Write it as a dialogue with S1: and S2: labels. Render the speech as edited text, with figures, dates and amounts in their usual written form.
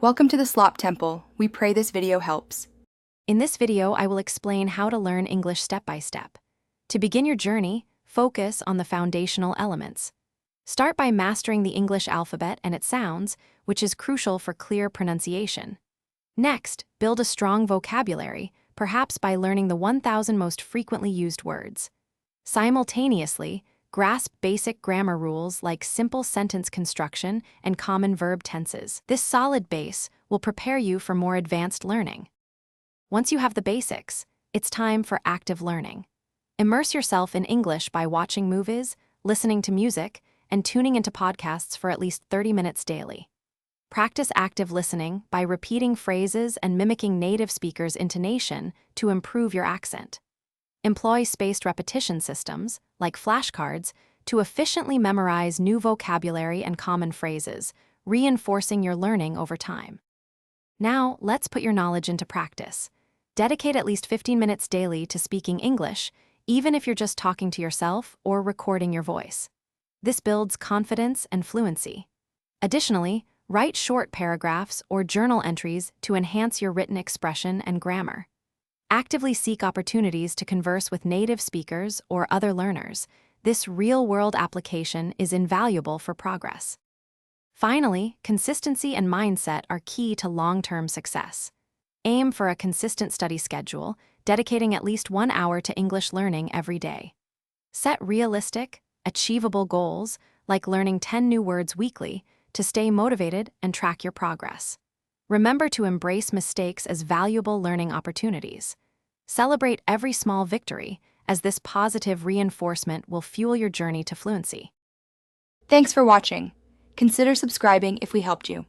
S1: Welcome to the Slop Temple. We pray this video helps.
S2: In this video, I will explain how to learn English step by step. To begin your journey, focus on the foundational elements. Start by mastering the English alphabet and its sounds, which is crucial for clear pronunciation. Next, build a strong vocabulary, perhaps by learning the 1,000 most frequently used words. Simultaneously, grasp basic grammar rules like simple sentence construction and common verb tenses. This solid base will prepare you for more advanced learning. Once you have the basics, it's time for active learning. Immerse yourself in English by watching movies, listening to music, and tuning into podcasts for at least 30 minutes daily. Practice active listening by repeating phrases and mimicking native speakers' intonation to improve your accent. Employ spaced repetition systems, like flashcards, to efficiently memorize new vocabulary and common phrases, reinforcing your learning over time. Now, let's put your knowledge into practice. Dedicate at least 15 minutes daily to speaking English, even if you're just talking to yourself or recording your voice. This builds confidence and fluency. Additionally, write short paragraphs or journal entries to enhance your written expression and grammar. Actively seek opportunities to converse with native speakers or other learners. This real-world application is invaluable for progress. Finally, consistency and mindset are key to long-term success. Aim for a consistent study schedule, dedicating at least 1 hour to English learning every day. Set realistic, achievable goals, like learning 10 new words weekly, to stay motivated and track your progress. Remember to embrace mistakes as valuable learning opportunities. Celebrate every small victory, as this positive reinforcement will fuel your journey to fluency.
S1: Thanks for watching. Consider subscribing if we helped you.